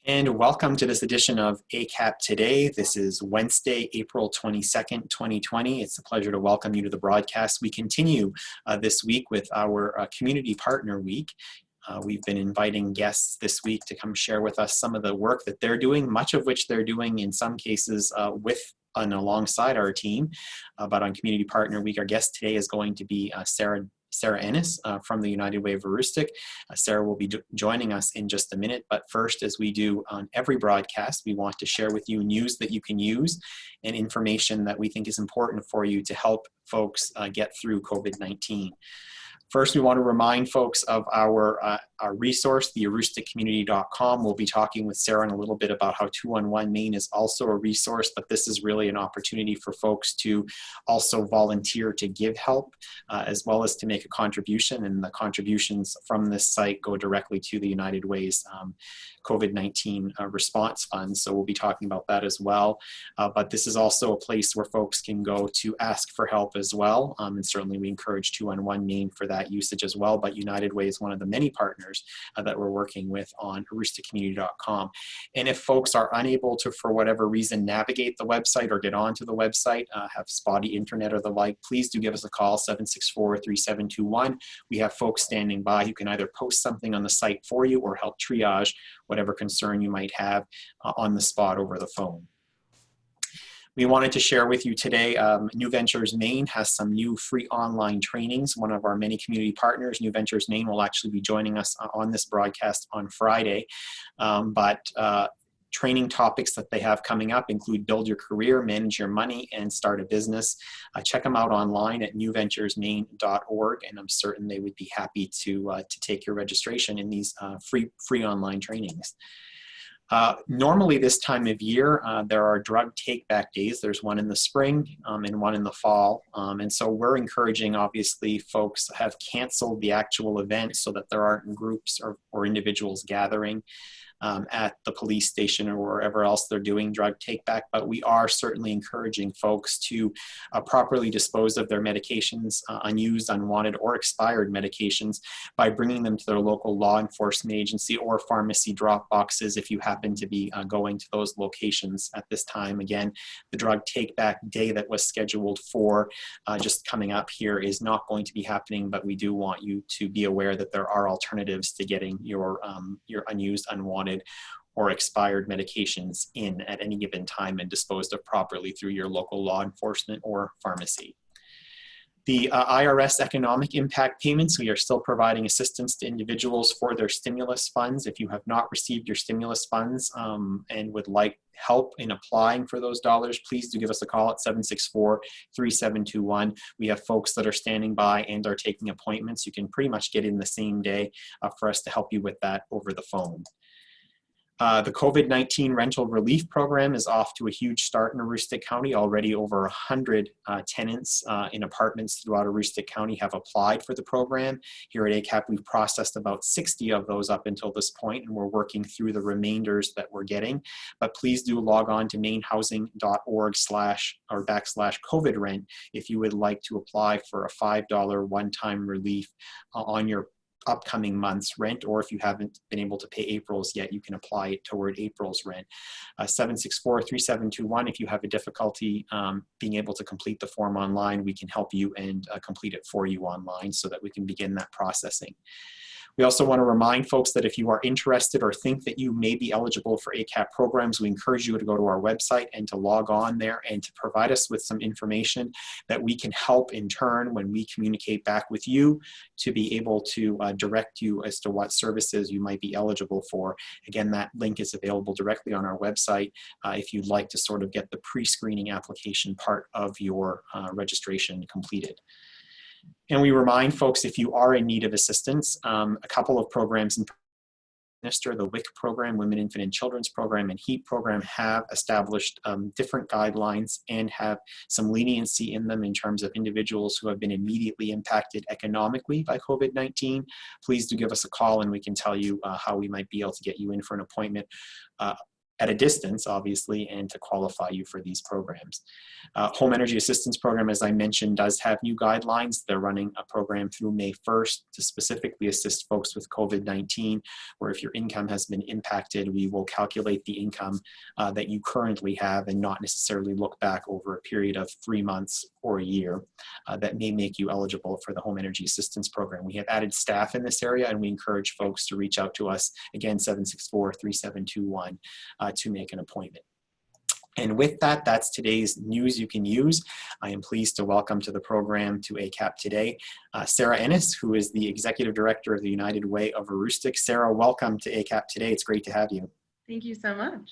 And welcome to this edition of ACAP Today. This is Wednesday, April 22nd, 2020. It's a pleasure to welcome you to the broadcast. We continue this week with our Community Partner Week. We've been inviting guests this week to come share with us some of the work that they're doing, much of which they're doing in some cases with and alongside our team. But on Community Partner Week, our guest today is going to be Sarah Ennis from the United Way of Aroostook. Sarah will be joining us in just a minute, but first, as we do on every broadcast, we want to share with you news that you can use and information that we think is important for you to help folks get through COVID-19. First, we want to remind folks of our resource, the AroostookCommunity.com. We'll be talking with Sarah in a little bit about how 211 Main is also a resource, but this is really an opportunity for folks to also volunteer to give help, as well as to make a contribution, and the contributions from this site go directly to the United Way's COVID-19 response fund. So we'll be talking about that as well. But this is also a place where folks can go to ask for help as well. And certainly we encourage 211 Main for that usage as well. But United Way is one of the many partners that we're working with on AroostookCommunity.com. And if folks are unable to, for whatever reason, navigate the website or get onto the website, have spotty internet or the like, please do give us a call, 764-3721. We have folks standing by who can either post something on the site for you or help triage whatever concern you might have on the spot over the phone. We wanted to share with you today, New Ventures Maine has some new free online trainings. One of our many community partners, New Ventures Maine, will actually be joining us on this broadcast on Friday. Training topics that they have coming up include build your career, manage your money, and start a business. Check them out online at newventuresmaine.org, and I'm certain they would be happy to take your registration in these free online trainings. Normally this time of year, there are drug take-back days. There's one in the spring and one in the fall. And so we're encouraging, obviously, folks have canceled the actual event so that there aren't groups or individuals gathering at the police station or wherever else they're doing drug take-back. But we are certainly encouraging folks to properly dispose of their medications, unused, unwanted, or expired medications by bringing them to their local law enforcement agency or pharmacy drop boxes if you happen to be going to those locations at this time. Again, the drug take-back day that was scheduled for just coming up here is not going to be happening, but we do want you to be aware that there are alternatives to getting your unused, unwanted, or expired medications in at any given time and disposed of properly through your local law enforcement or pharmacy. The IRS economic impact payments, we are still providing assistance to individuals for their stimulus funds. If you have not received your stimulus funds and would like help in applying for those dollars, please do give us a call at 764-3721. We have folks that are standing by and are taking appointments. You can pretty much get in the same day for us to help you with that over the phone. The COVID-19 rental relief program is off to a huge start in Aroostook County. Already over 100 tenants in apartments throughout Aroostook County have applied for the program. Here at ACAP, we've processed about 60 of those up until this point, and we're working through the remainders that we're getting. But please do log on to mainhousing.org//COVID rent if you would like to apply for a $5 one-time relief on your upcoming month's rent, or if you haven't been able to pay April's yet, you can apply it toward April's rent. 764-3721. If you have a difficulty being able to complete the form online, we can help you and complete it for you online so that we can begin that processing. We also want to remind folks that if you are interested or think that you may be eligible for ACAP programs, we encourage you to go to our website and to log on there and to provide us with some information that we can help in turn when we communicate back with you to be able to direct you as to what services you might be eligible for. Again, that link is available directly on our website if you'd like to sort of get the pre-screening application part of your registration completed. And we remind folks, if you are in need of assistance, a couple of programs in minister, the WIC program, Women, Infant, and Children's program, and HEAP program have established different guidelines and have some leniency in them in terms of individuals who have been immediately impacted economically by COVID-19. Please do give us a call and we can tell you how we might be able to get you in for an appointment. at a distance, obviously, and to qualify you for these programs. Home Energy Assistance Program, as I mentioned, does have new guidelines. They're running a program through May 1st to specifically assist folks with COVID-19, where if your income has been impacted, we will calculate the income that you currently have and not necessarily look back over a period of 3 months or a year. That may make you eligible for the Home Energy Assistance Program. We have added staff in this area, and we encourage folks to reach out to us, again, 764-3721, to make an appointment. And with that, that's today's news you can use. I am pleased to welcome to the program to ACAP Today, Sarah Ennis, who is the Executive Director of the United Way of Aroostook. Sarah, welcome to ACAP Today. It's great to have you. Thank you so much.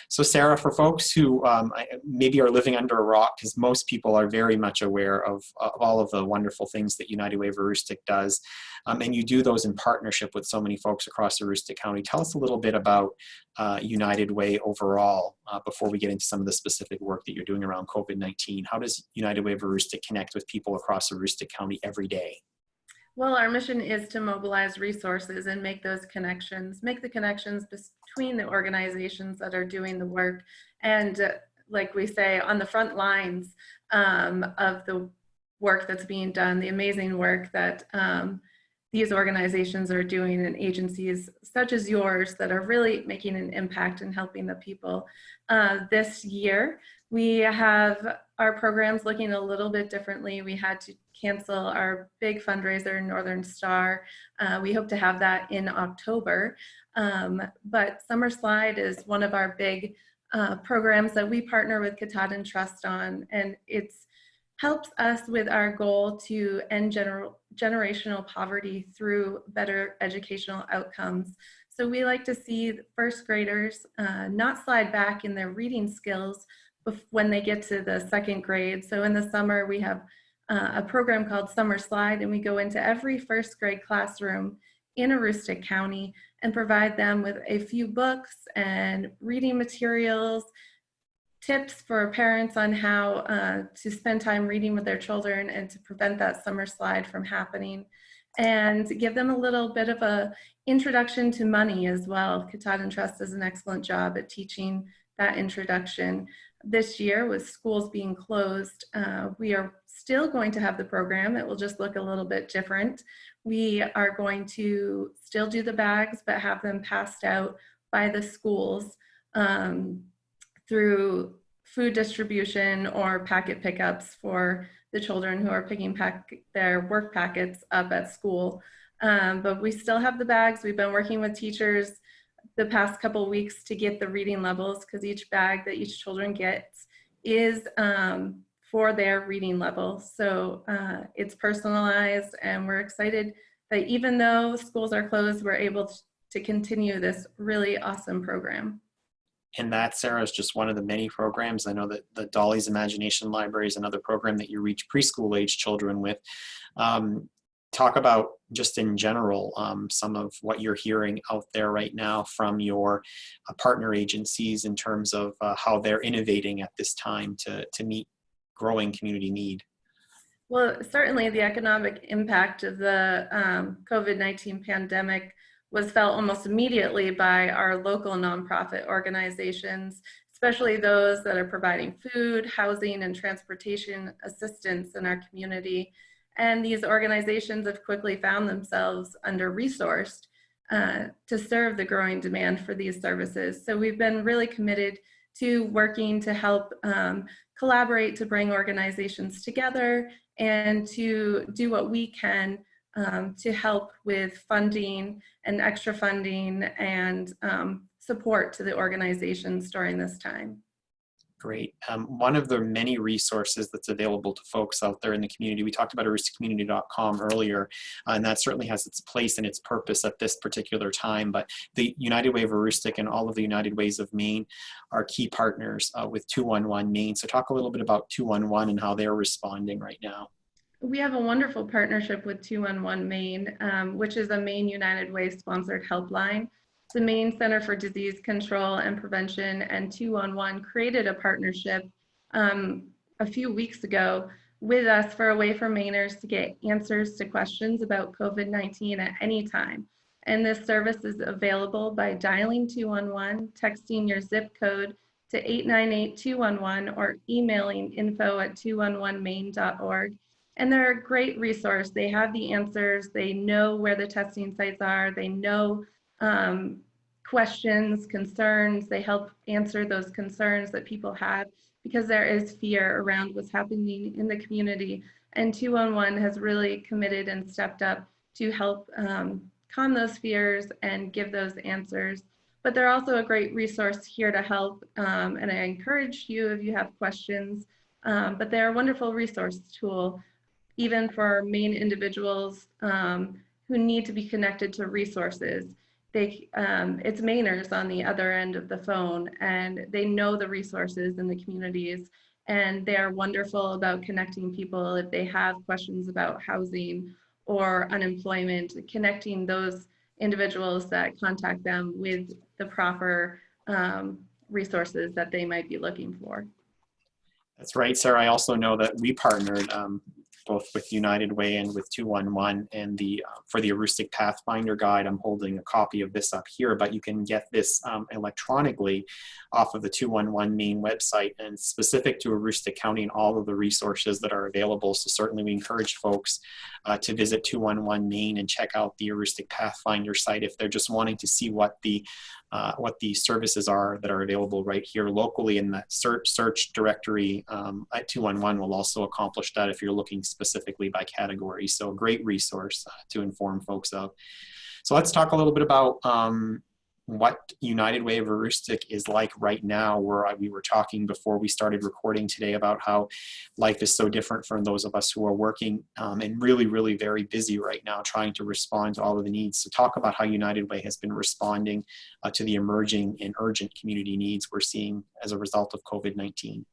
So Sarah, for folks who maybe are living under a rock, because most people are very much aware of all of the wonderful things that United Way of Aroostook does, and you do those in partnership with so many folks across Aroostook County. Tell us a little bit about United Way overall before we get into some of the specific work that you're doing around COVID-19. How does United Way of Aroostook connect with people across Aroostook County every day? Well, our mission is to mobilize resources and make the connections between the organizations that are doing the work and, like we say, on the front lines of the work that's being done, the amazing work that these organizations are doing, and agencies such as yours that are really making an impact and helping the people. This year, we have our programs looking a little bit differently. We had to cancel our big fundraiser, Northern Star. We hope to have that in October. But Summer Slide is one of our big programs that we partner with Katahdin Trust on, and it helps us with our goal to end generational poverty through better educational outcomes. So we like to see first graders not slide back in their reading skills when they get to the second grade. So in the summer, we have a program called Summer Slide, and we go into every first grade classroom in Aroostook County and provide them with a few books and reading materials, tips for parents on how to spend time reading with their children and to prevent that summer slide from happening, and give them a little bit of a introduction to money as well. Katahdin Trust does an excellent job at teaching that introduction. This year, with schools being closed, we are still going to have the program. It will just look a little bit different. We are going to still do the bags, but have them passed out by the schools through food distribution or packet pickups for the children who are picking their work packets up at school. But we still have the bags. We've been working with teachers the past couple of weeks to get the reading levels, because each bag that each children gets is for their reading level. So it's personalized, and we're excited that even though schools are closed, we're able to continue this really awesome program. And that, Sarah, is just one of the many programs. I know that the Dolly's Imagination Library is another program that you reach preschool age children with. Talk about, just in general, some of what you're hearing out there right now from your partner agencies in terms of how they're innovating at this time to meet growing community need. Well, certainly the economic impact of the COVID-19 pandemic was felt almost immediately by our local nonprofit organizations, especially those that are providing food, housing, and transportation assistance in our community. And these organizations have quickly found themselves under-resourced to serve the growing demand for these services. So we've been really committed to working to help collaborate to bring organizations together and to do what we can to help with funding and extra funding and support to the organizations during this time. Great. One of the many resources that's available to folks out there in the community, we talked about AroostookCommunity.com earlier, and that certainly has its place and its purpose at this particular time, but the United Way of Aroostook and all of the United Ways of Maine are key partners with 211 Maine. So talk a little bit about 211 and how they're responding right now. We have a wonderful partnership with 211 Maine, which is a Maine United Way sponsored helpline. The Maine Center for Disease Control and Prevention and 211 created a partnership a few weeks ago with us for a way for Mainers to get answers to questions about COVID-19 at any time. And this service is available by dialing 211, texting your zip code to 898-211, or emailing info@211maine.org. And they're a great resource. They have the answers. They know where the testing sites are. They know questions, concerns. They help answer those concerns that people have, because there is fear around what's happening in the community. And 211 has really committed and stepped up to help calm those fears and give those answers. But they're also a great resource here to help. And I encourage you, if you have questions, but they're a wonderful resource tool, even for Maine individuals who need to be connected to resources. It's Mainers on the other end of the phone, and they know the resources in the communities, and they are wonderful about connecting people if they have questions about housing or unemployment, connecting those individuals that contact them with the proper resources that they might be looking for. That's right, Sarah. I also know that we partnered both with United Way and with 211, and for the Aroostook Pathfinder Guide. I'm holding a copy of this up here, but you can get this electronically off of the 211 Maine website, and specific to Aroostook County and all of the resources that are available. So certainly we encourage folks to visit 211 Maine and check out the Aroostook Pathfinder site if they're just wanting to see what the services are that are available right here locally. In that search directory at 211 will also accomplish that if you're looking specifically by category. So a great resource to inform folks of. So let's talk a little bit about what United Way of Aroostook is like right now, where we were talking before we started recording today about how life is so different from those of us who are working and really, really very busy right now trying to respond to all of the needs. So talk about how United Way has been responding to the emerging and urgent community needs we're seeing as a result of COVID-19.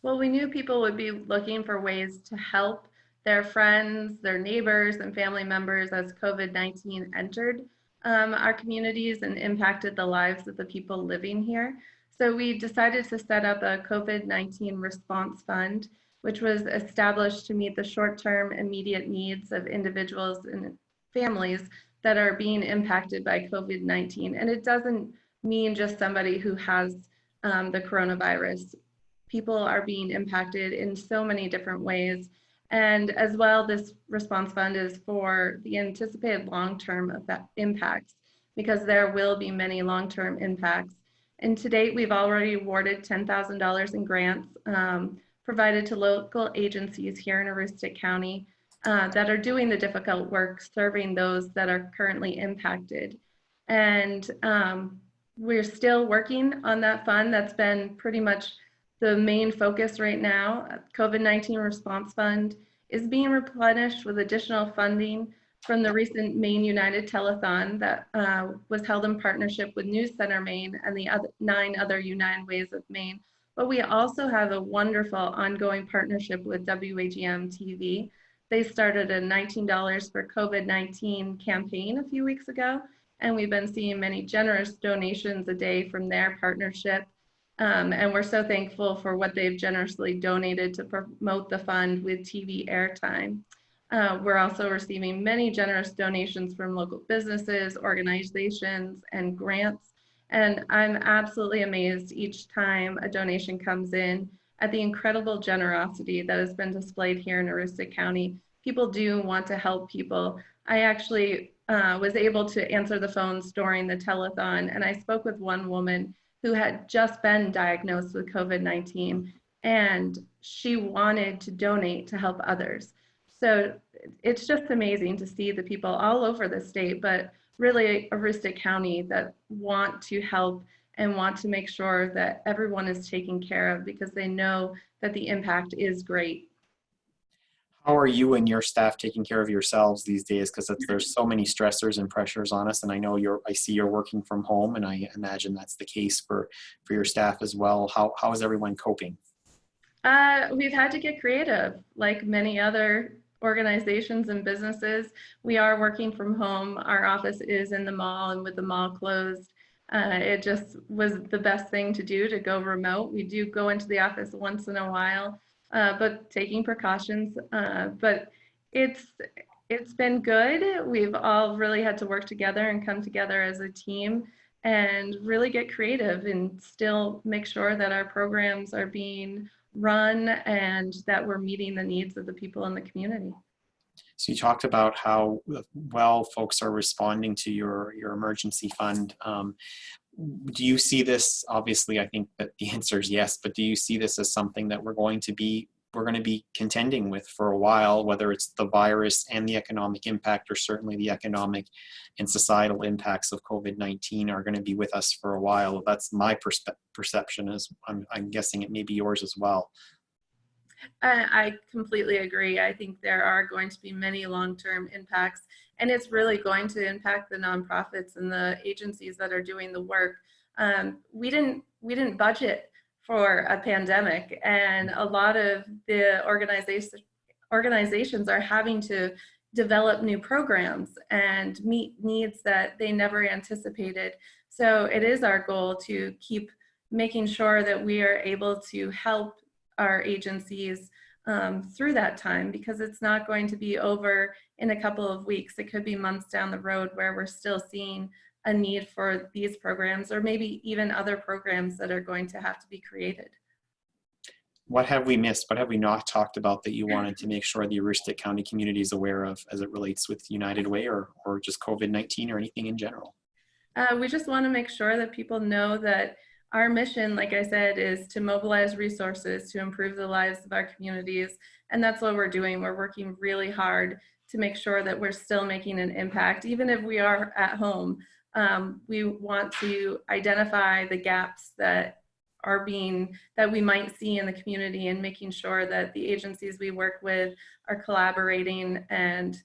Well, we knew people would be looking for ways to help their friends, their neighbors, and family members as COVID-19 entered our communities and impacted the lives of the people living here. So we decided to set up a COVID-19 response fund, which was established to meet the short-term immediate needs of individuals and families that are being impacted by COVID-19. And it doesn't mean just somebody who has the coronavirus. People are being impacted in so many different ways. And as well, this response fund is for the anticipated long-term impacts, because there will be many long-term impacts. And to date, we've already awarded $10,000 in grants provided to local agencies here in Aroostook County that are doing the difficult work serving those that are currently impacted. And we're still working on that fund. That's been pretty much the main focus right now. COVID-19 Response Fund is being replenished with additional funding from the recent Maine United Telethon that was held in partnership with News Center Maine and the 9 other United Ways of Maine. But we also have a wonderful ongoing partnership with WAGM TV. They started a $19 for COVID-19 campaign a few weeks ago, and we've been seeing many generous donations a day from their partnership. And we're so thankful for what they've generously donated to promote the fund with TV airtime. We're also receiving many generous donations from local businesses, organizations, and grants. And I'm absolutely amazed each time a donation comes in at the incredible generosity that has been displayed here in Aroostook County. People do want to help people. I actually was able to answer the phones during the telethon, and I spoke with one woman who had just been diagnosed with COVID-19, and she wanted to donate to help others. So it's just amazing to see the people all over the state, but really Aroostook County, that want to help and want to make sure that everyone is taken care of, because they know that the impact is great. How are you and your staff taking care of yourselves these days? Because there's so many stressors and pressures on us, and I know I see you're working from home, and I imagine that's the case for your staff as well. How is everyone coping? We've had to get creative, like many other organizations and businesses. We are working from home. Our office is in the mall, and with the mall closed, it just was the best thing to do, to go remote. We do go into the office once in a while, but taking precautions. But it's It's been good. We've all really had to work together and come together as a team and really get creative and still make sure that our programs are being run and that we're meeting the needs of the people in the community. So you talked about how well folks are responding to your emergency fund. Do you see this, obviously I think that the answer is yes, but do you see this as something that we're going to be contending with for a while, whether it's the virus and the economic impact, or certainly the economic and societal impacts of COVID-19 are going to be with us for a while? That's my perception, as I'm guessing it may be yours as well. I completely agree. I think there are going to be many long-term impacts, and it's really going to impact the nonprofits and the agencies that are doing the work. We didn't budget for a pandemic, and a lot of the organizations are having to develop new programs and meet needs that they never anticipated. So it is our goal to keep making sure that we are able to help our agencies through that time, because it's not going to be over in a couple of weeks. It could be months down the road where we're still seeing a need for these programs, or maybe even other programs that are going to have to be created. What have we missed? What have we not talked about that you wanted to make sure the Aroostook County community is aware of as it relates with United Way, or just COVID-19 or anything in general? We just want to make sure that people know that our mission, like I said, is to mobilize resources to improve the lives of our communities. And that's what we're doing. We're working really hard to make sure that we're still making an impact, even if we are at home. We want to identify the gaps that we might see in the community, and making sure that the agencies we work with are collaborating and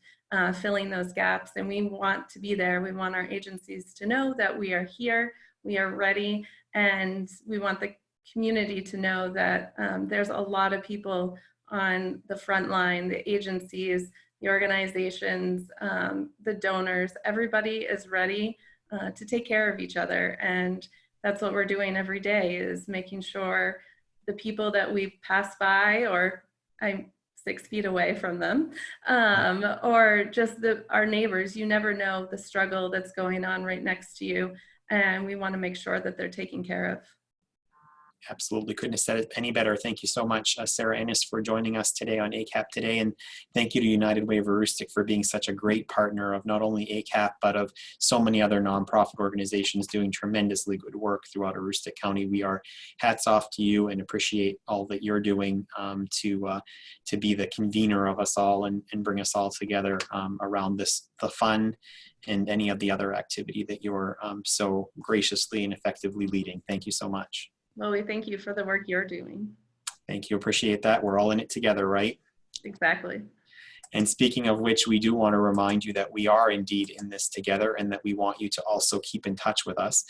filling those gaps. And we want to be there. We want our agencies to know that we are here, we are ready, and we want the community to know that there's a lot of people on the front line, the agencies, the organizations, the donors. Everybody is ready to take care of each other. And that's what we're doing every day, is making sure the people that we pass by, or I'm 6 feet away from them, or just our neighbors. You never know the struggle that's going on right next to you. And we want to make sure that they're taken care of. Absolutely. Couldn't have said it any better. Thank you so much, Sarah Ennis, for joining us today on ACAP Today. And thank you to United Way of Aroostook for being such a great partner of not only ACAP, but of so many other nonprofit organizations doing tremendously good work throughout Aroostook County. We are hats off to you and appreciate all that you're doing to be the convener of us all and bring us all together around the fund and any of the other activity that you're so graciously and effectively leading. Thank you so much. Well, we thank you for the work you're doing. Thank you. Appreciate that. We're all in it together, right? Exactly. And speaking of which, we do want to remind you that we are indeed in this together, and that we want you to also keep in touch with us.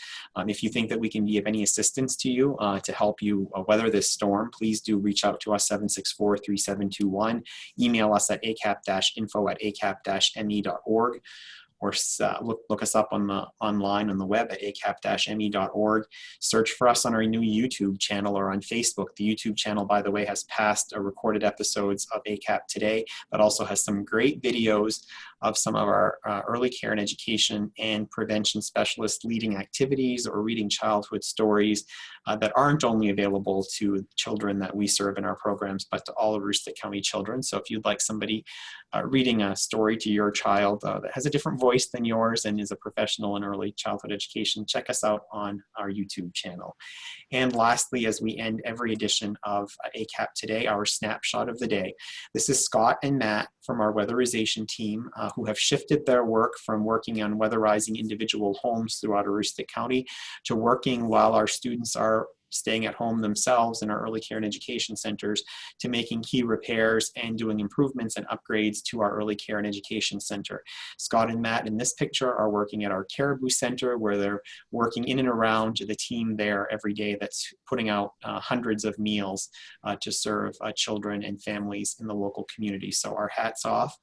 If you think that we can be of any assistance to you to help you weather this storm, please do reach out to us, 764-3721. Email us at acap-info@acap-me.org. Or look us up online on the web at acap-me.org. Search for us on our new YouTube channel or on Facebook. The YouTube channel, by the way, has past recorded episodes of ACAP Today, but also has some great videos of some of our early care and education and prevention specialists leading activities or reading childhood stories that aren't only available to children that we serve in our programs, but to all Aroostook County children. So if you'd like somebody reading a story to your child that has a different voice than yours and is a professional in early childhood education, check us out on our YouTube channel. And lastly, as we end every edition of ACAP Today, our snapshot of the day. This is Scott and Matt from our weatherization team who have shifted their work from working on weatherizing individual homes throughout Aroostook County to working while our students are staying at home themselves in our early care and education centers, to making key repairs and doing improvements and upgrades to our early care and education center. Scott and Matt in this picture are working at our Caribou Center, where they're working in and around the team there every day that's putting out hundreds of meals to serve children and families in the local community. So our hats off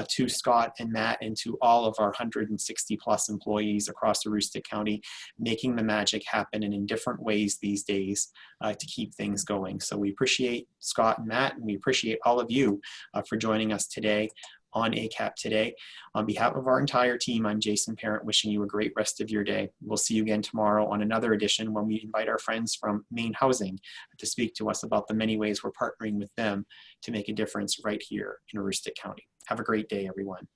to Scott and Matt and to all of our 160 plus employees across Aroostook County, making the magic happen and in different ways these days to keep things going. So we appreciate Scott and Matt, and we appreciate all of you for joining us today on ACAP Today. On behalf of our entire team, I'm Jason Parent, wishing you a great rest of your day. We'll see you again tomorrow on another edition when we invite our friends from Maine Housing to speak to us about the many ways we're partnering with them to make a difference right here in Aroostook County. Have a great day, everyone.